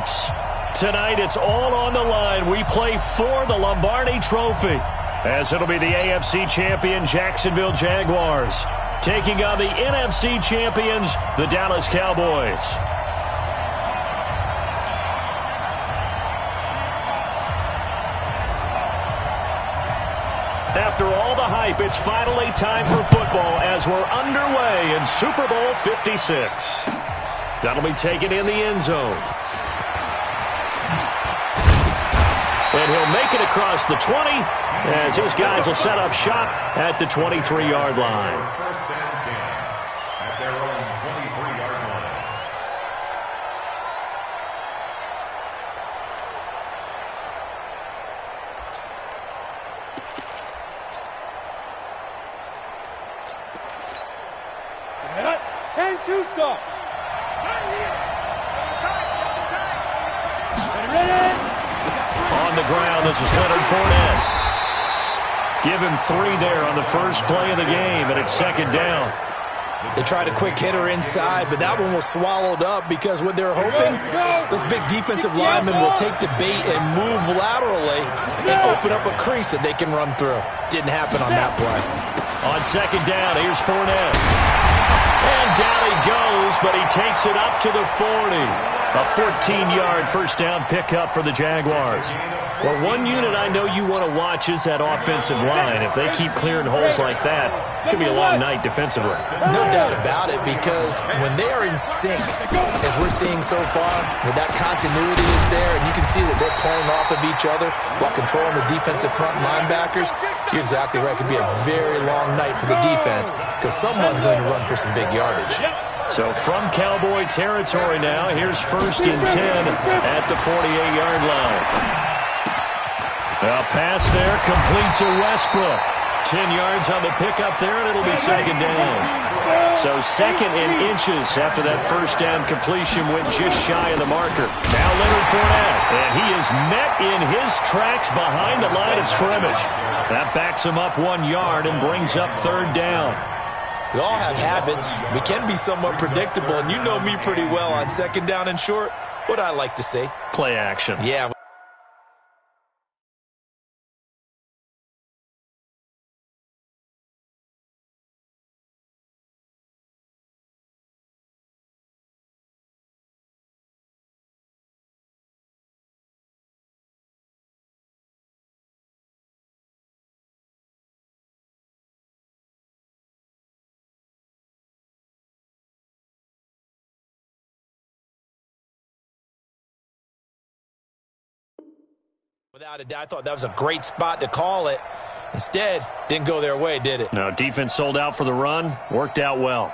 hurts. Tonight, it's all on the line. We play for the Lombardi Trophy, as it'll be the AFC champion Jacksonville Jaguars taking on the NFC champions, the Dallas Cowboys. After all the hype, it's finally time for football as we're underway in Super Bowl 56. That'll be taken in the end zone. And he'll make it across the 20 as his guys will set up shop at the 23-yard line. First and 10 at their own 23-yard line. Stand two stop. On the ground, this is Leonard Fournette. Give him 3 there on the first play of the game, and it's second down. They tried a quick hitter inside, but that one was swallowed up because what they're hoping, those big defensive linemen will take the bait and move laterally and open up a crease that they can run through. Didn't happen on that play. On second down, here's Fournette. And down he goes, but he takes it up to the 40. A 14-yard first down pickup for the Jaguars. Well, one unit I know you want to watch is that offensive line. If they keep clearing holes like that, it could be a long night defensively. No doubt about it, because when they are in sync, as we're seeing so far, when that continuity is there, and you can see that they're playing off of each other while controlling the defensive front linebackers, you're exactly right. It could be a very long night for the defense because someone's going to run for some big yardage. So from Cowboy territory now, here's first and 10 at the 48-yard line. A pass there, complete to Westbrook. 10 yards on the pickup there, and it'll be second down. So second and inches after that first down completion went just shy of the marker. Now Leonard Fournette, and he is met in his tracks behind the line of scrimmage. That backs him up 1 yard and brings up third down. We all have habits. We can be somewhat predictable, and you know me pretty well on second down and short. What I like to say? Play action. Yeah. Without a doubt, I thought that was a great spot to call it. Instead, didn't go their way, did it? No, defense sold out for the run. Worked out well.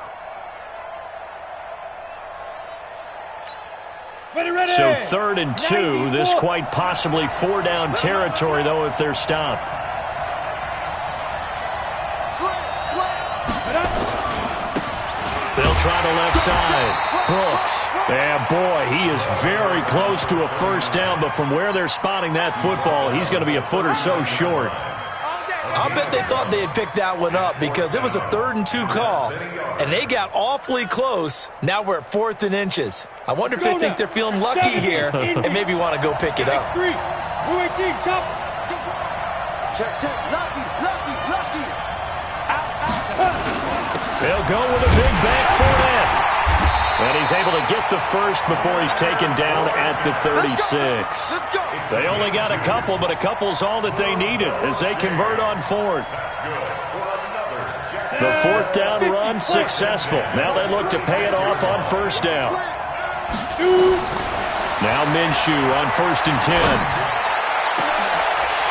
So third and 2. This quite possibly 4-down territory, though, if they're stopped. They'll try the left side. Brooks. And boy, he is very close to a first down, but from where they're spotting that football, he's going to be a foot or so short. I'll bet they thought they had picked that one up because it was a 3rd and 2 call, and they got awfully close. Now we're at 4th and inches. I wonder if they think they're feeling lucky here and maybe want to go pick it up. They'll go with a big back Fournette. And he's able to get the first before he's taken down at the 36. They only got a couple, but a couple's all that they needed as they convert on 4th. The 4th down run successful. Now they look to pay it off on first down. Now Minshew on 1st and 10.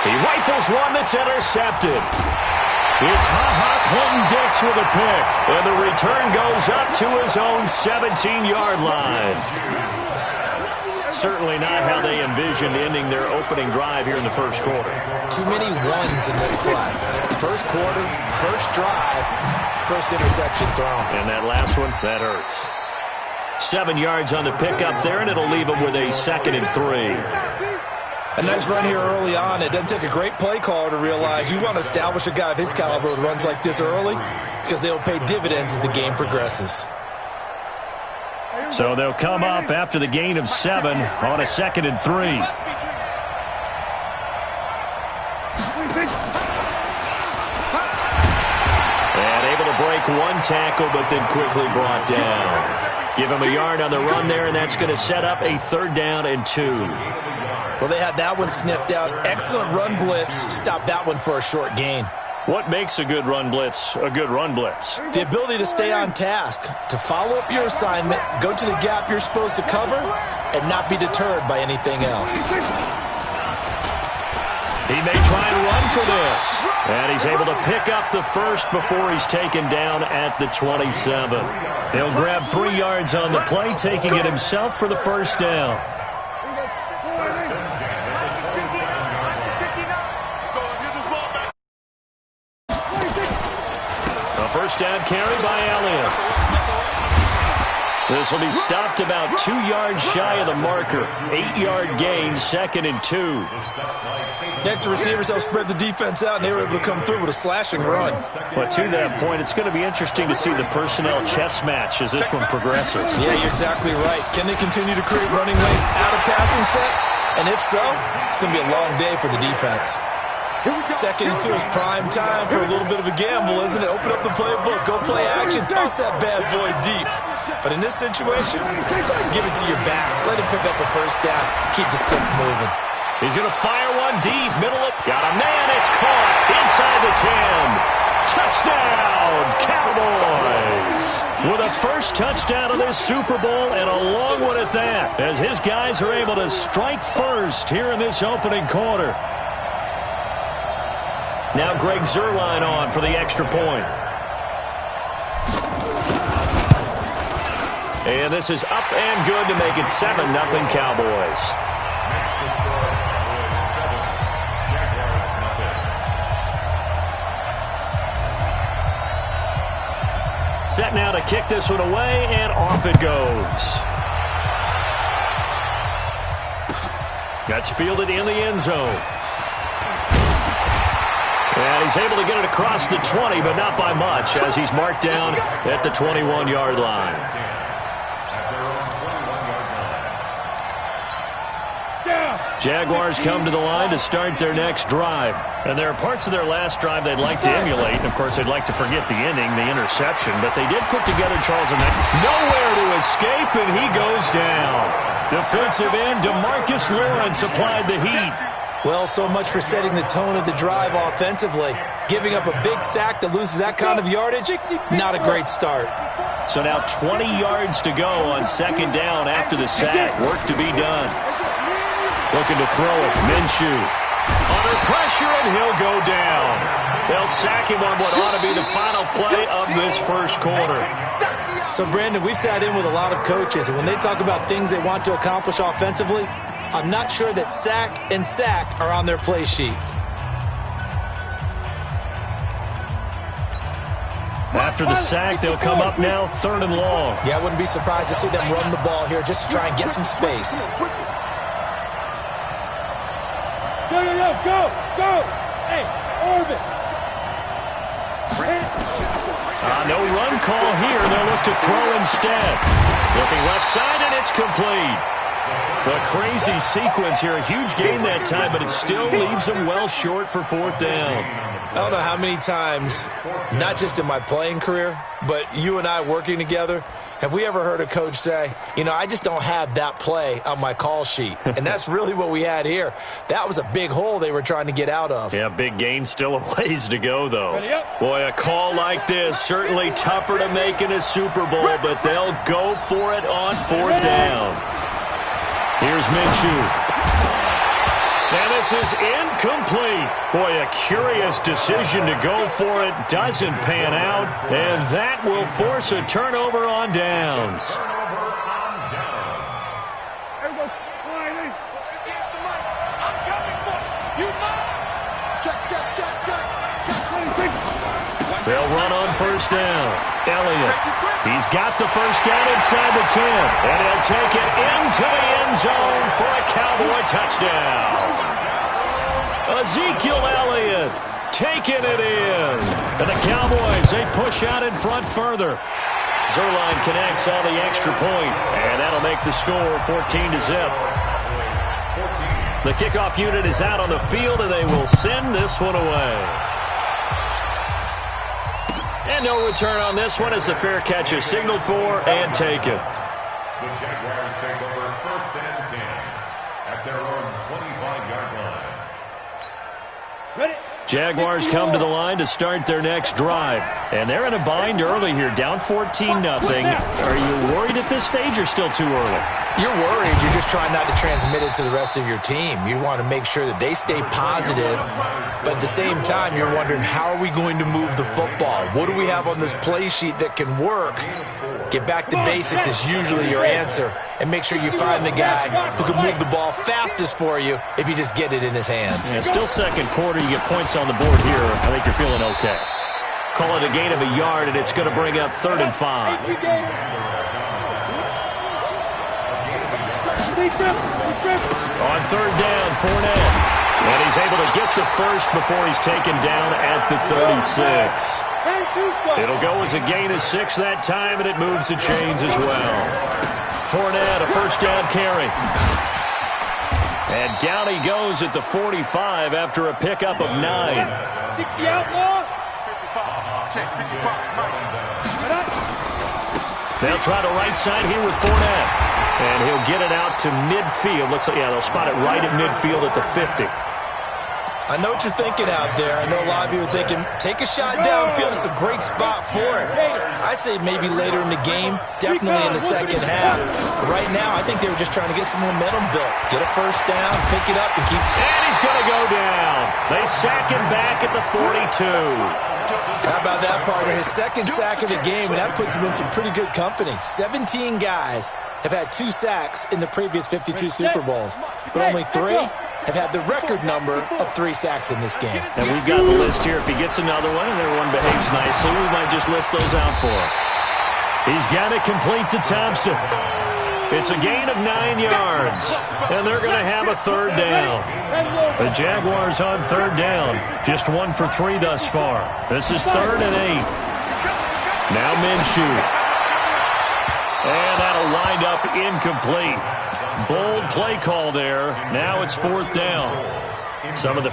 He rifles one that's intercepted. It's Clinton-Dix with a pick, and the return goes up to his own 17-yard line. Certainly not how they envisioned ending their opening drive here in the first quarter. Too many ones in this play. First quarter, first drive, first interception thrown. And that last one, that hurts. 7 yards on the pickup there, and it'll leave them with a 2nd and 3. A nice run here early on. It doesn't take a great play caller to realize you want to establish a guy of his caliber with runs like this early because they'll pay dividends as the game progresses. So they'll come up after the gain of 7 on a 2nd and 3. And able to break one tackle, but then quickly brought down. Give him a yard on the run there, and that's going to set up a 3rd down and 2. Well, they had that one sniffed out. Excellent run blitz. Stop that one for a short gain. What makes a good run blitz a good run blitz? The ability to stay on task, to follow up your assignment, go to the gap you're supposed to cover, and not be deterred by anything else. He may try and run for this. And he's able to pick up the first before he's taken down at the 27. He'll grab 3 yards on the play, taking it himself for the 1st down. A 1st down carry by Elliott. This will be stopped about 2 yards shy of the marker. 8-yard gain, 2nd and 2. Next, the receivers help spread the defense out, and they were able to come through with a slashing run. But to that point, it's going to be interesting to see the personnel chess match as this one progresses. Yeah, you're exactly right. Can they continue to create running lanes out of passing sets? And if so, it's going to be a long day for the defense. 2nd and 2 is prime time for a little bit of a gamble, isn't it? Open up the playbook, go play action, toss that bad boy deep. But in this situation, give it to your back. Let him pick up a 1st down. Keep the sticks moving. He's going to fire one deep, middle of... Got a man, it's caught inside the 10. Touchdown, Cowboys! With a 1st touchdown of this Super Bowl, and a long one at that, as his guys are able to strike first here in this opening quarter. Now Greg Zuerlein on for the extra point. And this is up and good to make it 7-0 Cowboys. Set now to kick this one away, and off it goes. That's fielded in the end zone. And he's able to get it across the 20, but not by much, as he's marked down at the 21-yard line. Jaguars come to the line to start their next drive. And there are parts of their last drive they'd like to emulate. And, of course, they'd like to forget the inning, the interception. But they did put together Charles and nowhere to escape, and he goes down. Defensive end DeMarcus Lawrence applied the heat. Well, so much for setting the tone of the drive offensively. Giving up a big sack that loses that kind of yardage, not a great start. So now 20 yards to go on 2nd down after the sack. Work to be done. Looking to throw it. Minshew. Under pressure, and he'll go down. They'll sack him on what ought to be the final play of this 1st quarter. So, Brandon, we've sat in with a lot of coaches, and when they talk about things they want to accomplish offensively, I'm not sure that sack and sack are on their play sheet. After the sack, they'll come up now 3rd and long. Yeah, I wouldn't be surprised to see them run the ball here just to try and get some space. Go! Hey, orbit! No run call here. They'll look to throw instead. Looking left side, and it's complete. A crazy sequence here. A huge gain that time, but it still leaves them well short for 4th down. I don't know how many times, not just in my playing career, but you and I working together, have we ever heard a coach say, you know, I just don't have that play on my call sheet. And that's really what we had here. That was a big hole they were trying to get out of. Yeah, big gain, still a ways to go, though. Boy, a call like this, certainly tougher to make in a Super Bowl, but they'll go for it on 4th down. Here's Minshew. And this is incomplete. Boy, a curious decision to go for it. Doesn't pan out. And that will force a turnover on downs. They'll run on 1st down. Elliott. He's got the 1st down inside the 10. And he'll take it into the end zone for a Cowboy touchdown. Ezekiel Elliott taking it in. And the Cowboys, they push out in front further. Zerline connects on the extra point, and that'll make the score 14-0. The kickoff unit is out on the field, and they will send this one away. And no return on this one as the fair catch is signaled for and taken. The Jaguars take over 1st and 10 at their own 25-yard line. Ready? Jaguars come to the line to start their next drive. And they're in a bind early here, down 14-0. Are you worried at this stage or still too early? You're worried. You're just trying not to transmit it to the rest of your team. You want to make sure that they stay positive, but at the same time, you're wondering, how are we going to move the football? What do we have on this play sheet that can work? Get back to basics is usually your answer, and make sure you find the guy who can move the ball fastest for you if you just get it in his hands. Yeah, still second quarter. You get points on the board here. I think you're feeling okay. Call it a gain of a yard, and it's going to bring up 3rd and 5. On 3rd down, Fournette. And he's able to get the first before he's taken down at the 36. It'll go as a gain of 6 that time, and it moves the chains as well. Fournette, a 1st down carry. And down he goes at the 45 after a pickup of 9. 60 outlaw. They'll try to right side here with Fournette. And he'll get it out to midfield. Looks like, yeah, they'll spot it right at midfield at the 50. I know what you're thinking out there. I know a lot of you are thinking, take a shot downfield. It's a great spot for it. I'd say maybe later in the game, definitely in the second half. But right now, I think they were just trying to get some momentum built. Get a 1st down, pick it up, and keep... And he's going to go down. They sack him back at the 42. How about that, partner? His 2nd sack of the game, and that puts him in some pretty good company. 17 guys have had 2 sacks in the previous 52 Super Bowls, but only 3 have had the record number of 3 sacks in this game. And we've got the list here. If he gets another one and everyone behaves nicely, we might just list those out for him. He's got it complete to Thompson. It's a gain of 9 yards, and they're going to have a 3rd down. The Jaguars on 3rd down, just 1 for 3 thus far. This is 3rd and 8. Now Minshew. And that'll wind up incomplete. Bold play call there. Now it's 4th down. Some of the...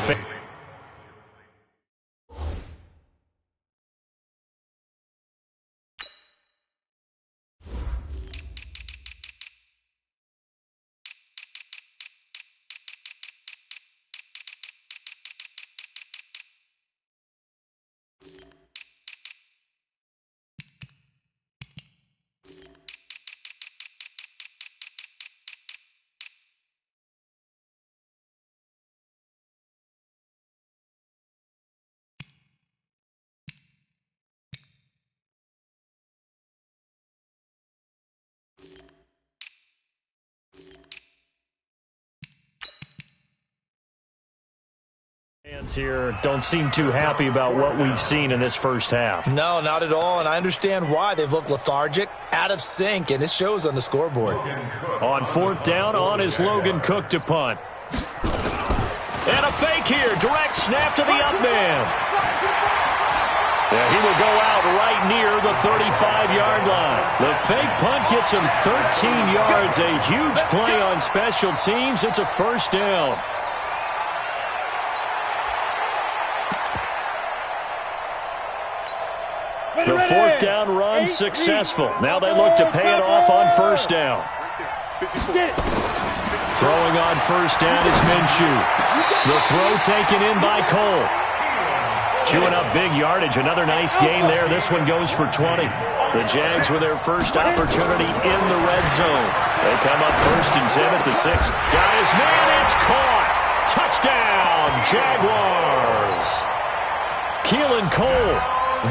Fans here don't seem too happy about what we've seen in this first half. No, not at all, and I understand why. They've looked lethargic, out of sync, and it shows on the scoreboard. On 4th down, on is Logan Cook to punt. And a fake here, direct snap to the up man. Yeah, he will go out right near the 35-yard line. The fake punt gets him 13 yards, a huge play on special teams. It's a 1st down. The 4th down run successful. Now they look to pay it off on 1st down. Throwing on 1st down is Minshew. The throw taken in by Cole. Chewing up big yardage. Another nice gain there. This one goes for 20. The Jags with their first opportunity in the red zone. They come up 1st and 10 at the 6. Got his man. It's caught. Touchdown, Jaguars. Keelan Cole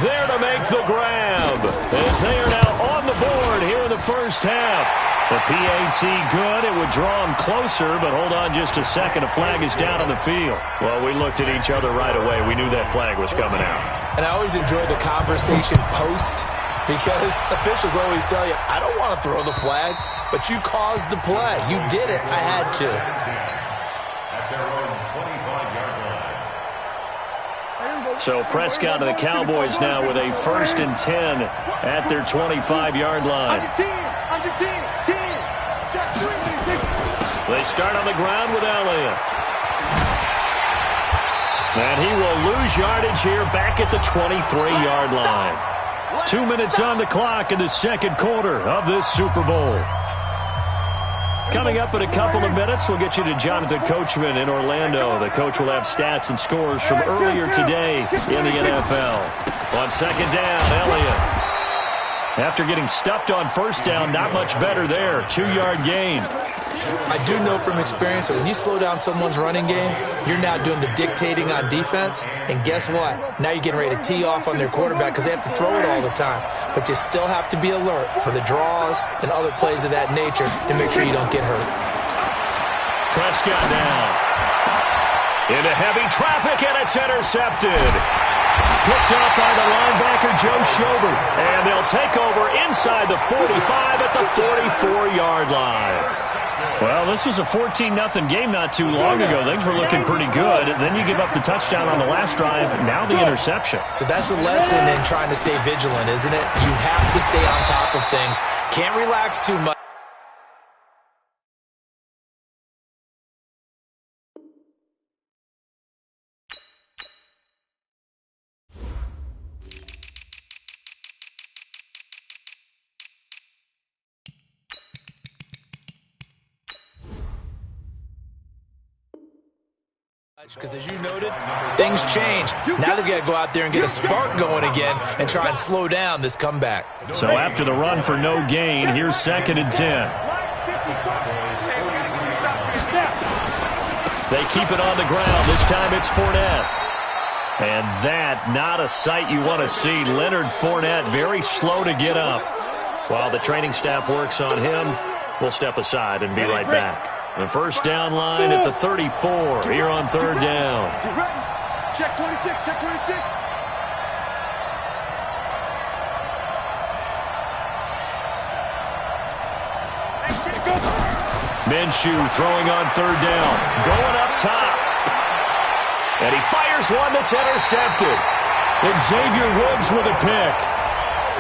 there to make the grab as they are now on the board here in the first half. The PAT good. It would draw them closer, but hold on just a second. A flag is down on the field. Well, we looked at each other right away. We knew that flag was coming out. And I always enjoy the conversation post because officials always tell you, I don't want to throw the flag, but you caused the play. You did it. I had to. At their own 25-yard line. So Prescott and the Cowboys now with a 1st and 10 at their 25-yard line. They start on the ground with Elliott. And he will lose yardage here back at the 23-yard line. 2 minutes on the clock in the second quarter of this Super Bowl. Coming up in a couple of minutes, we'll get you to Jonathan Coachman in Orlando. The coach will have stats and scores from earlier today in the NFL. On second down, Elliott. After getting stuffed on first down, not much better there. 2-yard gain. I do know from experience that when you slow down someone's running game, you're now doing the dictating on defense. And guess what? Now you're getting ready to tee off on their quarterback because they have to throw it all the time. But you still have to be alert for the draws and other plays of that nature to make sure you don't get hurt. Prescott down. Into heavy traffic, and it's intercepted. Picked up by the linebacker, Joe Schobert. And they'll take over inside the 45 at the 44-yard line. Well, this was a 14-0 game not too long ago. Things were looking pretty good. Then you give up the touchdown on the last drive. Now the interception. So that's a lesson in trying to stay vigilant, isn't it? You have to stay on top of things. Can't relax too much. Because as you noted, things change. Now they've got to go out there and get a spark going again and try and slow down this comeback. So after the run for no gain, here's 2nd and 10. They keep it on the ground. This time it's Fournette. And that, not a sight you want to see. Leonard Fournette very slow to get up. While the training staff works on him, we'll step aside and be right back. The first down line at the 34 here on 3rd down. Check 26, check 26. Minshew throwing on 3rd down. Going up top. And he fires one that's intercepted. Xavier Woods with a pick.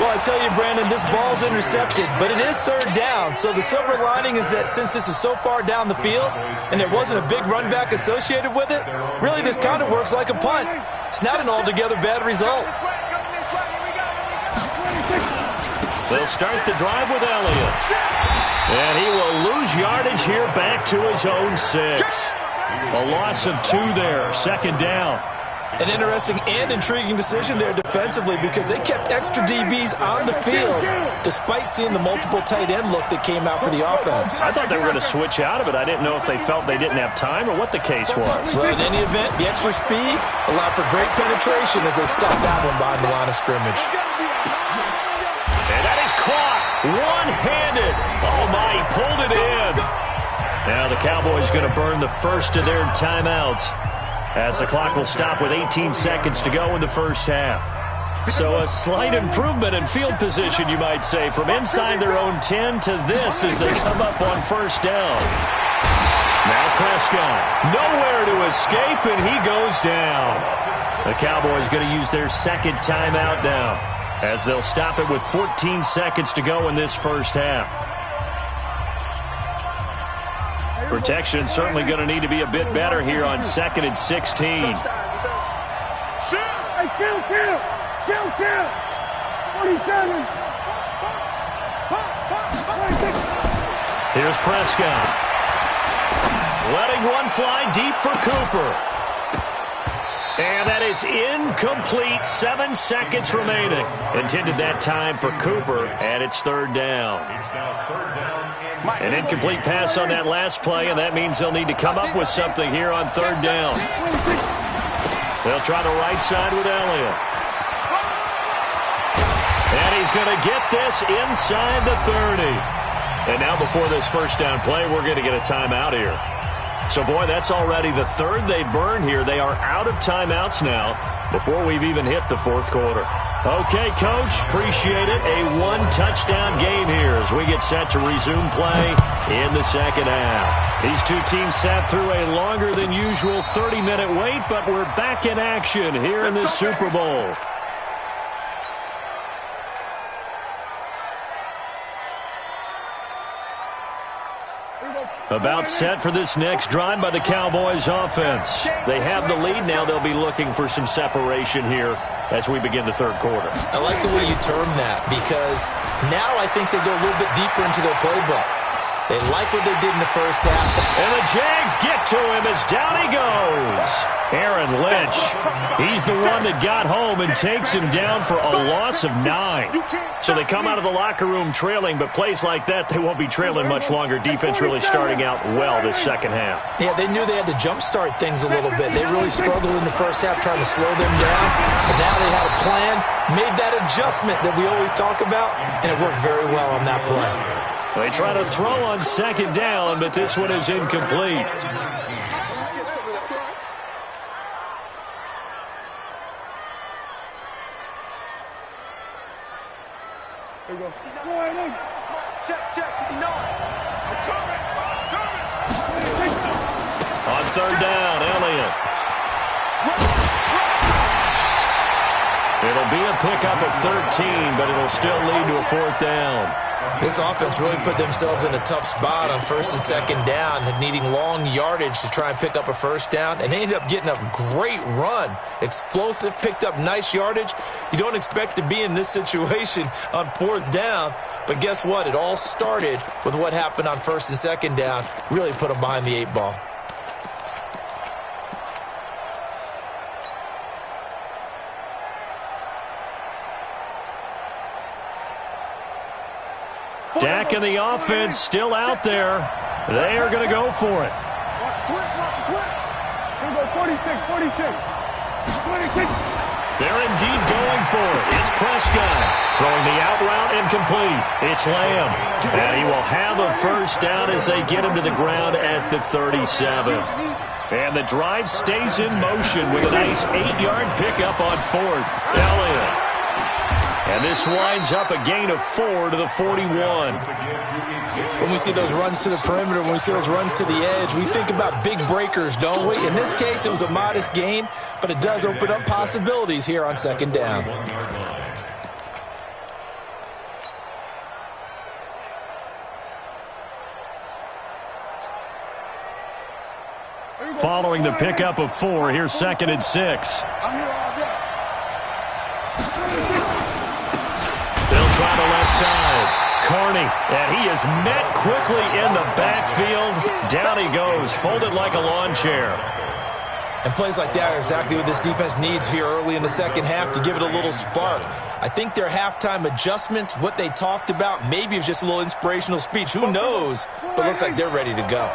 Well, I tell you, Brandon, this ball's intercepted, but it is 3rd down. So the silver lining is that since this is so far down the field and there wasn't a big run back associated with it, really this kind of works like a punt. It's not an altogether bad result. They'll start the drive with Elliott. And he will lose yardage here back to his own 6. A loss of 2 there, 2nd down. An interesting and intriguing decision there defensively because they kept extra DBs on the field despite seeing the multiple tight end look that came out for the offense. I thought they were going to switch out of it. I didn't know if they felt they didn't have time or what the case was. Well, in any event, the extra speed allowed for great penetration as they stopped that one behind the line of scrimmage. And that is caught one-handed. Oh, my, he pulled it in. Now the Cowboys going to burn the first of their timeouts, as the clock will stop with 18 seconds to go in the first half. So a slight improvement in field position, you might say, from inside their own 10 to this as they come up on 1st down. Now Prescott, nowhere to escape, and he goes down. The Cowboys going to use their 2nd timeout now, as they'll stop it with 14 seconds to go in this first half. Protection certainly going to need to be a bit better here on 2nd and 16. Hey, kill. 47. Here's Prescott. Letting one fly deep for Cooper. And that is incomplete. 7 seconds remaining. Intended that time for Cooper, and it's 3rd down. An incomplete pass on that last play, and that means they'll need to come up with something here on 3rd down. They'll try the right side with Elliott. And he's going to get this inside the 30. And now before this first down play, we're going to get a timeout here. So, boy, that's already the 3rd they burn here. They are out of timeouts now before we've even hit the 4th quarter. Okay, Coach, appreciate it. A one-touchdown game here as we get set to resume play in the second half. These two teams sat through a longer than usual 30-minute wait, but we're back in action here in this Super Bowl. About set for this next drive by the Cowboys offense. They have the lead. Now they'll be looking for some separation here as we begin the third quarter. I like the way you term that because now I think they go a little bit deeper into their playbook. They like what they did in the first half. And the Jags get to him as down he goes. Aaron Lynch, he's the one that got home and takes him down for a loss of 9. So they come out of the locker room trailing, but plays like that, they won't be trailing much longer. Defense really starting out well this second half. Yeah, they knew they had to jumpstart things a little bit. They really struggled in the first half trying to slow them down. But now they had a plan, made that adjustment that we always talk about, and it worked very well on that play. They try to throw on second down, but this one is incomplete. There you go. Check. No. I'm coming. On third down, Elliott. It'll be a pickup of 13, but it'll still lead to a fourth down. This offense really put themselves in a tough spot on first and second down, needing long yardage to try and pick up a first down, and they ended up getting a great run. Explosive, picked up nice yardage. You don't expect to be in this situation on fourth down, but guess what? It all started with what happened on first and second down. Really put them behind the 8 ball. Dak and the offense still out there. They are going to go for it. Watch the twist. Here we go, 46. They're indeed going for it. It's Prescott throwing the out route incomplete. It's Lamb. And he will have a first down as they get him to the ground at the 37. And the drive stays in motion with a nice 8-yard pickup on fourth. Elliott. And this winds up a gain of 4 to the 41. When we see those runs to the perimeter, when we see those runs to the edge, we think about big breakers, don't we? In this case, it was a modest gain, but it does open up possibilities here on second down. Following the pickup of 4, here's second and 6. I'm here all day. They'll try the left side. Carney, and he is met quickly in the backfield. Down he goes, folded like a lawn chair. And plays like that are exactly what this defense needs here early in the second half to give it a little spark. I think their halftime adjustment, what they talked about, maybe it was just a little inspirational speech. Who knows? But looks like they're ready to go.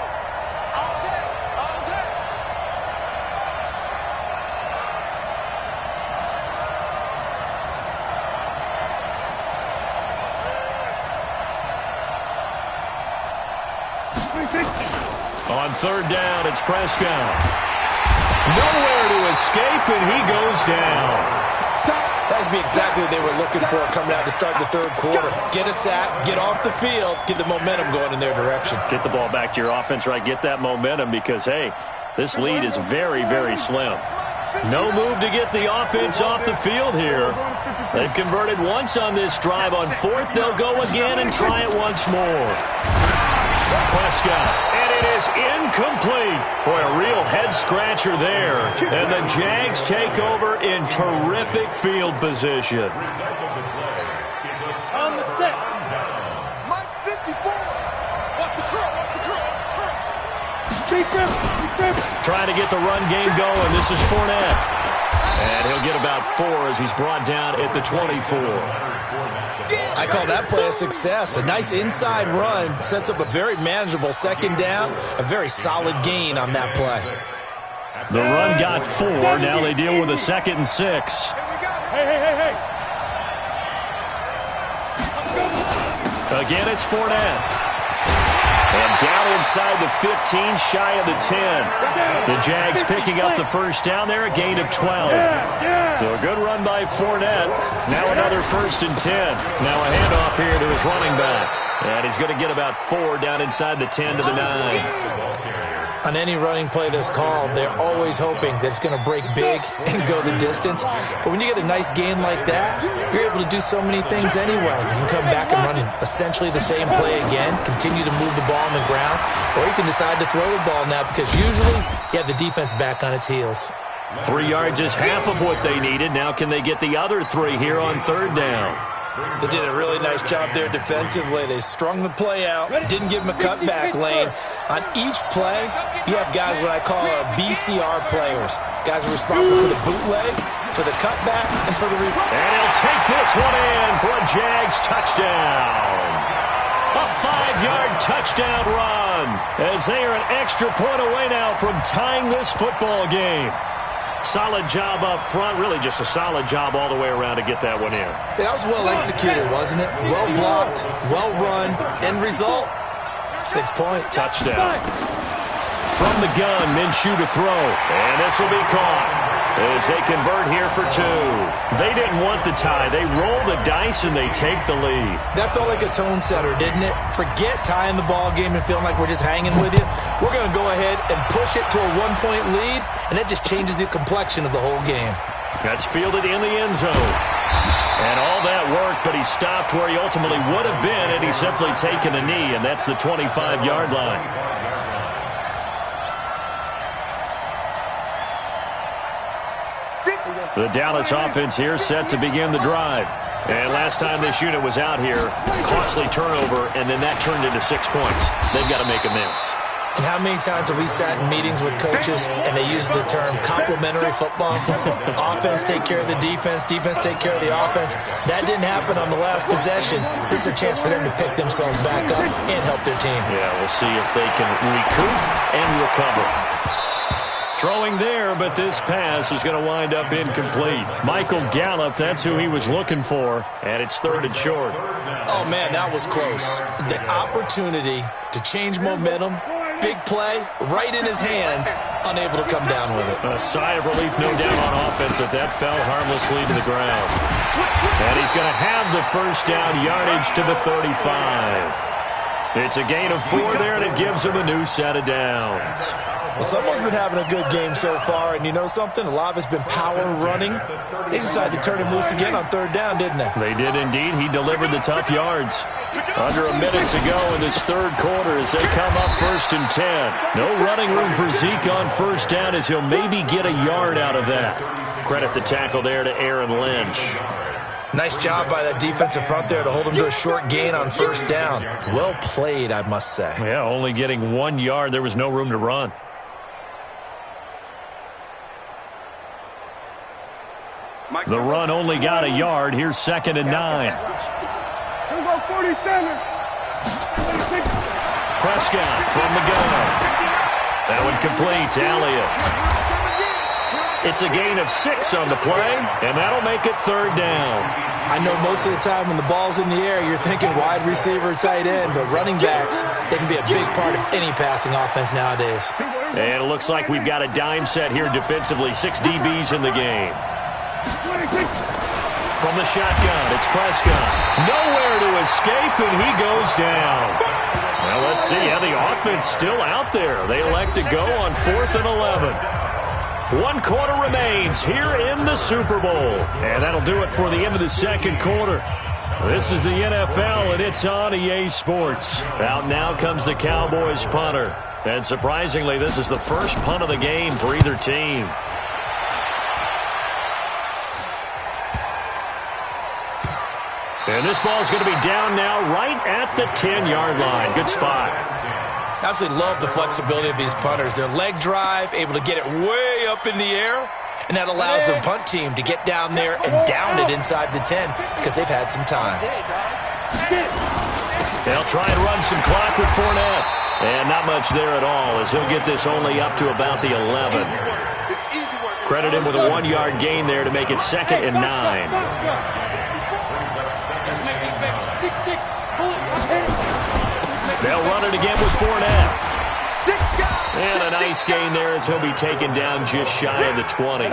On third down, it's Prescott. Nowhere to escape, and he goes down. That would be exactly what they were looking for coming out to start the third quarter. Get a sack, get off the field, get the momentum going in their direction. Get the ball back to your offense, right? Get that momentum because, hey, this lead is very, very slim. No move to get the offense off the field here. They've converted once on this drive. On fourth, they'll go again and try it once more. Prescott, and it is incomplete. Boy, a real head-scratcher there. And the Jags take over in terrific field position. On the set. Mike 54. Watch the curl. Keep him. Trying to get the run game going. This is Fournette. And he'll get about 4 as he's brought down at the 24. I call that play a success. A nice inside run sets up a very manageable second down, a very solid gain on that play. The run got 4. Now they deal with a second and 6. Hey. Again, it's Fournette. And down inside the 15, shy of the 10. The Jags picking up the first down there, a gain of 12. So a good run by Fournette. Now another 1st and 10. Now a handoff here to his running back. And he's going to get about 4 down inside the 10 to the 9. On any running play that's called, they're always hoping that it's going to break big and go the distance. But when you get a nice gain like that, you're able to do so many things anyway. You can come back and run essentially the same play again, continue to move the ball on the ground, or you can decide to throw the ball now because usually you have the defense back on its heels. 3 yards is half of what they needed. Now can they get the other 3 here on 3rd down? They did a really nice job there defensively. They strung the play out, didn't give them a cutback lane. On each play, you have guys what I call our BCR players. Guys are responsible for the bootleg, for the cutback, and for the reverse. And he'll take this one in for a Jags touchdown. A 5-yard touchdown run as they are an extra point away now from tying this football game. Solid job up front, really just a solid job all the way around to get that one in. That was well executed, wasn't it? Well blocked, well run, end result, 6 points. Touchdown. From the gun, Minshew to throw, and this will be caught as they convert here for 2. They didn't want the tie. They roll the dice and they take the lead. That felt like a tone setter, didn't it? Forget tying the ball game and feeling like we're just hanging with you. We're going to go ahead and push it to a 1-point lead, and that just changes the complexion of the whole game. That's fielded in the end zone. And all that worked, but he stopped where he ultimately would have been had he simply taken a knee, and that's the 25-yard line. The Dallas offense here set to begin the drive. And last time this unit was out here, costly turnover, and then that turned into 6 points. They've got to make amends. And how many times have we sat in meetings with coaches and they use the term complementary football? Offense take care of the defense, defense take care of the offense. That didn't happen on the last possession. This is a chance for them to pick themselves back up and help their team. Yeah, we'll see if they can recoup and recover. Throwing there, but this pass is going to wind up incomplete. Michael Gallup, that's who he was looking for, and it's 3rd and short. Oh, man, that was close. The opportunity to change momentum, big play, right in his hands, unable to come down with it. A sigh of relief, no doubt, on offense if that fell harmlessly to the ground. And he's going to have the first down, yardage to the 35. It's a gain of 4 there, and it gives him a new set of downs. Well, someone's been having a good game so far, and you know something? A lot of it's been power running. They decided to turn him loose again on 3rd down, didn't they? They did indeed. He delivered the tough yards. Under a minute to go in this 3rd quarter as they come up 1st and 10. No running room for Zeke on 1st down as he'll maybe get a yard out of that. Credit the tackle there to Aaron Lynch. Nice job by that defensive front there to hold him to a short gain on 1st down. Well played, I must say. Yeah, only getting 1 yard. There was no room to run. The run only got a yard. Here's 2nd and 9. Prescott from the gun. That one complete to Elliott. It's a gain of 6 on the play, and that'll make it 3rd down. I know most of the time when the ball's in the air, you're thinking wide receiver, tight end, but running backs, they can be a big part of any passing offense nowadays. And it looks like we've got a dime set here defensively. 6 DBs in the game. From the shotgun, it's Prescott. Nowhere to escape, and he goes down. Well, let's see. Yeah, the offense still out there. They elect to go on 4th and 11. 1 quarter remains here in the Super Bowl. And that'll do it for the end of the 2nd quarter. This is the NFL, and it's on EA Sports. Out now comes the Cowboys punter. And surprisingly, this is the first punt of the game for either team. And this ball's going to be down now right at the 10-yard line. Good spot. Absolutely love the flexibility of these punters. Their leg drive, able to get it way up in the air, and that allows the punt team to get down there and down it inside the 10 because they've had some time. They'll try and run some clock with Fournette. And not much there at all as he'll get this only up to about the 11. Credit him with a 1-yard gain there to make it 2nd and 9. They'll run it again with Fournette. And a nice gain there as he'll be taken down just shy of the 20.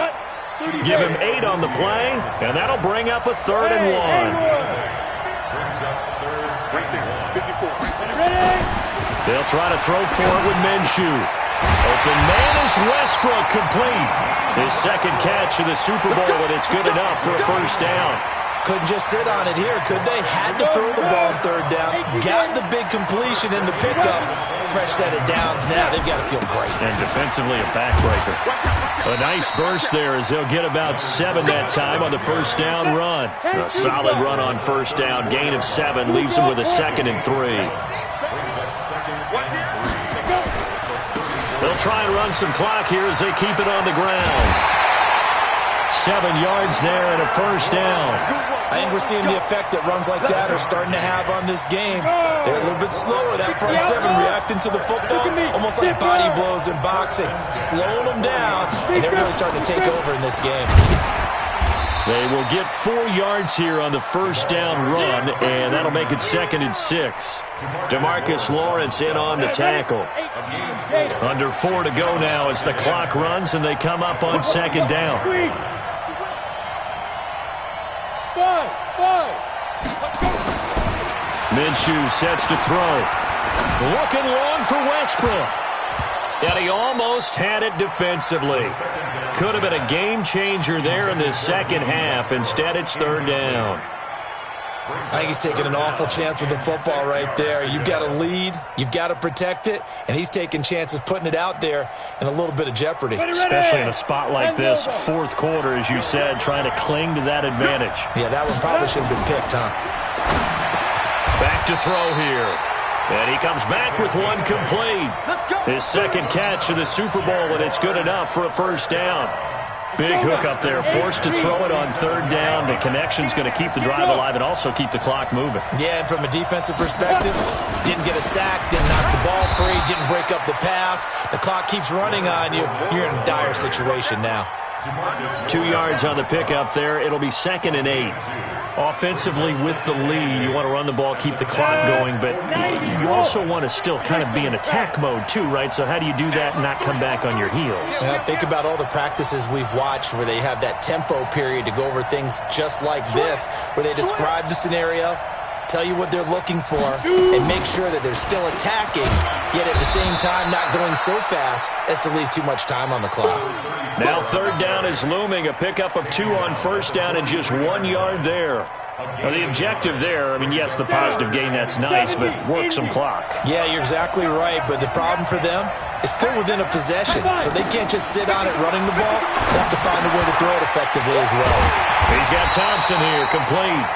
Give him 8 on the play, and that'll bring up a 3rd and 1. They'll try to throw for it with Minshew. Open man is Westbrook, complete. His 2nd catch of the Super Bowl, and it's good enough for a 1st down. Couldn't just sit on it here, could they? Had to throw the ball on 3rd down. Got the big completion in the pickup. Fresh set of downs now. They've got to feel great. And defensively, a backbreaker. A nice burst there as they'll get about 7 that time on the 1st down run. A solid run on 1st down. Gain of 7 leaves them with a 2nd and 3. They'll try and run some clock here as they keep it on the ground. 7 yards there and a 1st down. I think we're seeing the effect that runs like that are starting to have on this game. They're a little bit slower, that front 7, reacting to the football, almost like body blows in boxing, slowing them down, and they're really starting to take over in this game. They will get 4 yards here on the 1st down run, and that'll make it 2nd and 6. DeMarcus Lawrence in on the tackle. Under 4 to go now as the clock runs, and they come up on 2nd down. Minshew sets to throw. Looking long for Westbrook. And he almost had it defensively. Could have been a game changer there in the 2nd half. Instead, it's 3rd down. I think he's taking an awful chance with the football right there. You've got to lead, you've got to protect it, and he's taking chances putting it out there in a little bit of jeopardy. Especially in a spot like this, 4th quarter, as you said, trying to cling to that advantage. Yeah, that one probably should have been picked, huh? Back to throw here. And he comes back with one complete. His 2nd catch of the Super Bowl, and it's good enough for a 1st down. Big hook up there, forced to throw it on 3rd down. The connection's going to keep the drive alive and also keep the clock moving. Yeah, and from a defensive perspective, didn't get a sack, didn't knock the ball free, didn't break up the pass. The clock keeps running on you. You're in a dire situation now. 2 yards on the pickup there. It'll be 2nd and 8. Offensively with the lead, you want to run the ball, keep the clock going, but you also want to still kind of be in attack mode too, right? So how do you do that and not come back on your heels? Yeah, think about all the practices we've watched where they have that tempo period to go over things just like this, where they describe the scenario, tell you what they're looking for, and make sure that they're still attacking, yet at the same time not going so fast as to leave too much time on the clock. Now 3rd down is looming, a pickup of 2 on 1st down and just 1 yard there. Now the objective there, I mean, yes, the positive gain, that's nice, but work some clock. Yeah, you're exactly right, but the problem for them is still within a possession, so they can't just sit on it running the ball. They have to find a way to throw it effectively as well. He's got Thompson here, complete.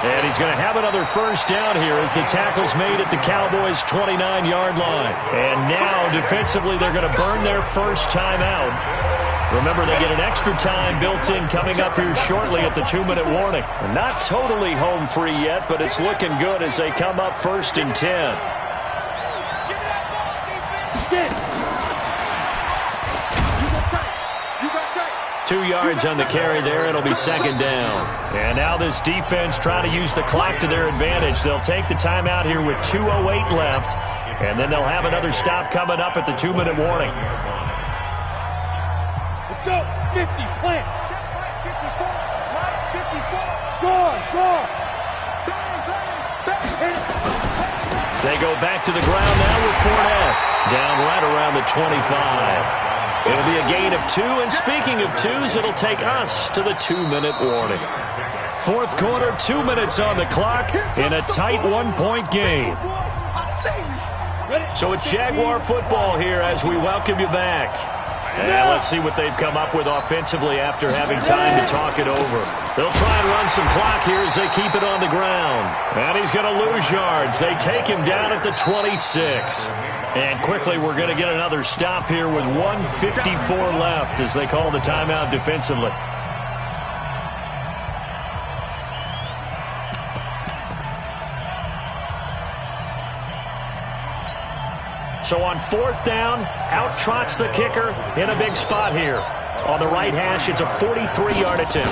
And he's going to have another 1st down here as the tackle's made at the Cowboys' 29-yard line. And now, defensively, they're going to burn their 1st timeout. Remember, they get an extra time built in coming up here shortly at the 2-minute warning. Not totally home free yet, but it's looking good as they come up 1st and 10. 2 yards on the carry there. It'll be 2nd down. And now this defense trying to use the clock to their advantage. They'll take the timeout here with 2:08 left, and then they'll have another stop coming up at the 2-minute warning. Let's go. 50, plant. 54, 54. Score. They go back to the ground now with Fournette. Down right around the 25. It'll be a gain of 2, and speaking of 2s, it'll take us to the 2-minute warning. 4th quarter, 2 minutes on the clock in a tight 1-point game. So it's Jaguar football here as we welcome you back. And let's see what they've come up with offensively after having time to talk it over. They'll try and run some clock here as they keep it on the ground. And he's going to lose yards. They take him down at the 26. And quickly, we're going to get another stop here with 1:54 left as they call the timeout defensively. So on 4th down, out trots the kicker in a big spot here. On the right hash, it's a 43-yard attempt.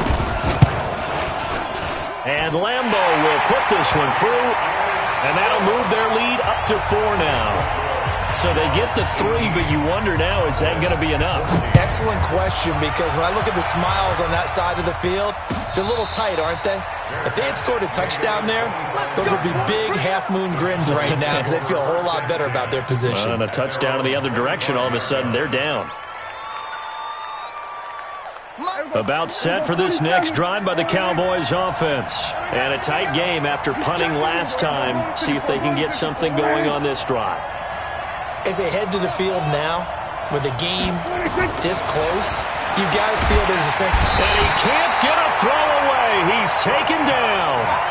And Lambeau will put this one through. And that'll move their lead up to 4 now. So they get the 3, but you wonder now, is that going to be enough? Excellent question, because when I look at the smiles on that side of the field, they're a little tight, aren't they? If they had scored a touchdown there, those would be big half-moon grins right now because they'd feel a whole lot better about their position. And a touchdown in the other direction, all of a sudden, they're down. About set for this next drive by the Cowboys offense. And a tight game after punting last time. See if they can get something going on this drive. As they head to the field now, with the game this close, you got to feel there's a sense. And he can't get a throw away. He's taken down.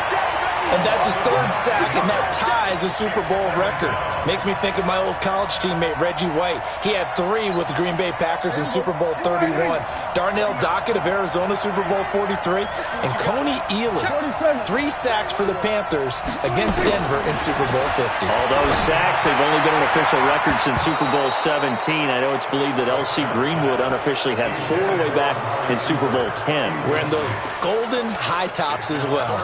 And that's his 3rd sack, and that ties a Super Bowl record. Makes me think of my old college teammate, Reggie White. He had 3 with the Green Bay Packers in Super Bowl 31. Darnell Dockett of Arizona, Super Bowl 43. And Coney Ealy, 3 sacks for the Panthers against Denver in Super Bowl 50. All those sacks, they've only been an official record since Super Bowl 17. I know it's believed that L.C. Greenwood unofficially had 4 way back in Super Bowl 10. Wearing those golden high tops as well.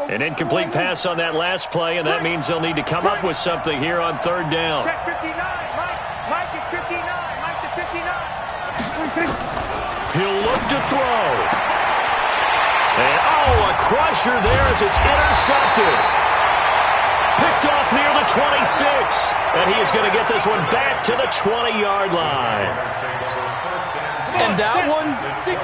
An incomplete pass on that last play, and that means they'll need to come up with something here on 3rd down. Check 59. Mike is 59. Mike to 59. He'll look to throw. And, oh, a crusher there as it's intercepted. Picked off near the 26. And he is going to get this one back to the 20-yard line. And that one,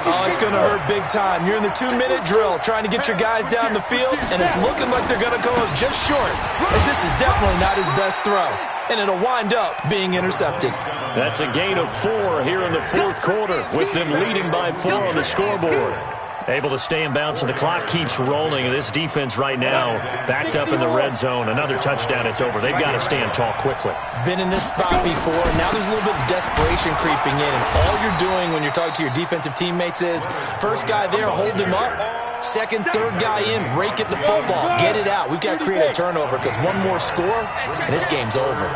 oh, it's going to hurt big time. You're in the 2-minute drill trying to get your guys down the field, and it's looking like they're going to go just short, as this is definitely not his best throw, and it'll wind up being intercepted. That's a gain of 4 here in the 4th quarter, with them leading by 4 on the scoreboard. Able to stay in bounds, so the clock keeps rolling. And this defense right now backed up in the red zone. Another touchdown, it's over. They've got to stand tall quickly. Been in this spot before. Now there's a little bit of desperation creeping in. And all you're doing when you're talking to your defensive teammates is, first guy there, hold him up. Second, third guy in, rake at the football. Get it out. We've got to create a turnover because one more score, and this game's over.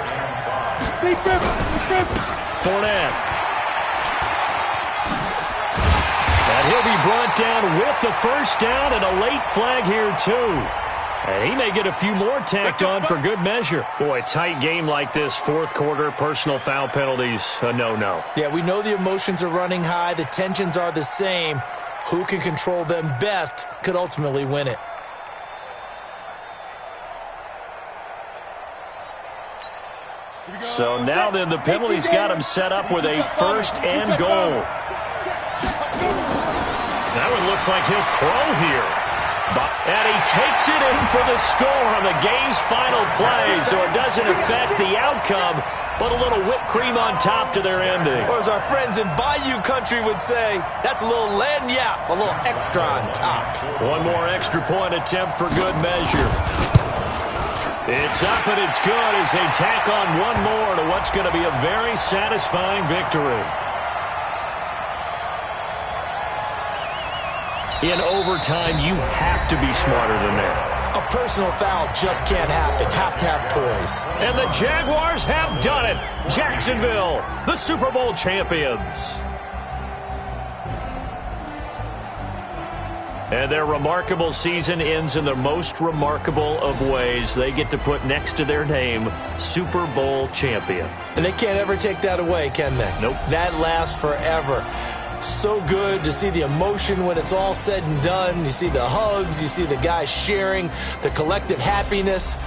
Fournette. And he'll be brought down with the first down and a late flag here, too. And he may get a few more tacked on for good measure. Boy, tight game like this, 4th quarter, personal foul penalties, a no-no. Yeah, we know the emotions are running high. The tensions are the same. Who can control them best could ultimately win it. So now then, the penalties got him set up with a 1st and goal. That one looks like he'll throw here. And he takes it in for the score on the game's final play, so it doesn't affect the outcome, but a little whipped cream on top to their ending. Or as our friends in Bayou country would say, that's a little lagniappe, a little extra on top. One more extra point attempt for good measure. It's up and it's good as they tack on one more to what's going to be a very satisfying victory. In overtime, you have to be smarter than that. A personal foul just can't happen. Have to have poise. And the Jaguars have done it. Jacksonville, the Super Bowl champions. And their remarkable season ends in the most remarkable of ways. They get to put next to their name, Super Bowl champion. And they can't ever take that away, can they? Nope. That lasts forever. So good to see the emotion when it's all said and done. You see the hugs, you see the guys sharing, the collective happiness.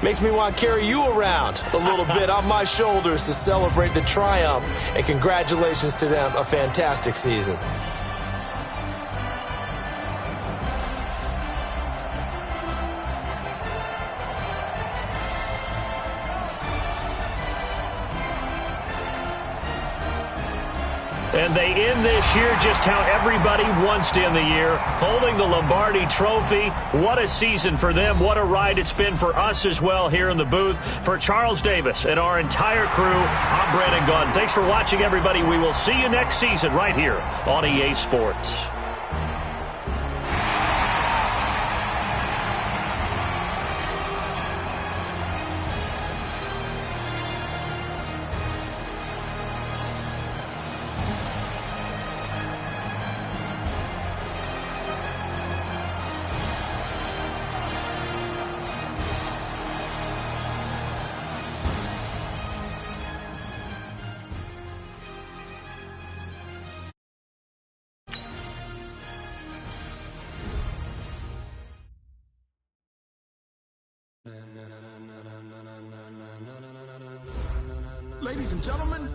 Makes me want to carry you around a little bit on my shoulders to celebrate the triumph. And congratulations to them, a fantastic season. And they end this year just how everybody wants to end the year, holding the Lombardi Trophy. What a season for them. What a ride it's been for us as well here in the booth. For Charles Davis and our entire crew, I'm Brandon Gunn. Thanks for watching, everybody. We will see you next season right here on EA Sports. Ladies and gentlemen.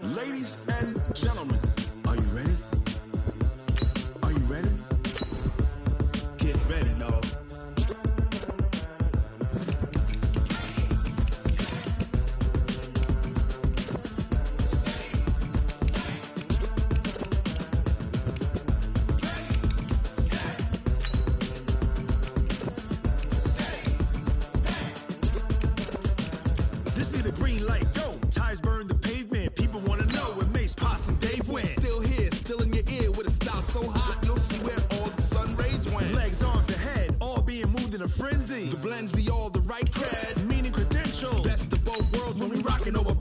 Ladies and gentlemen. Are you ready? Are you ready? Get ready, no. This be the green light, go. Tires burn the pavement. People wanna know where Mace, Pops, and Dave went. Still here, still in your ear with a style so hot, you'll see where all the sun rays went. Legs, arms, and head, all being moved in a frenzy. The blends be all the right cred, meaning credentials. Best of both worlds when we rockin' over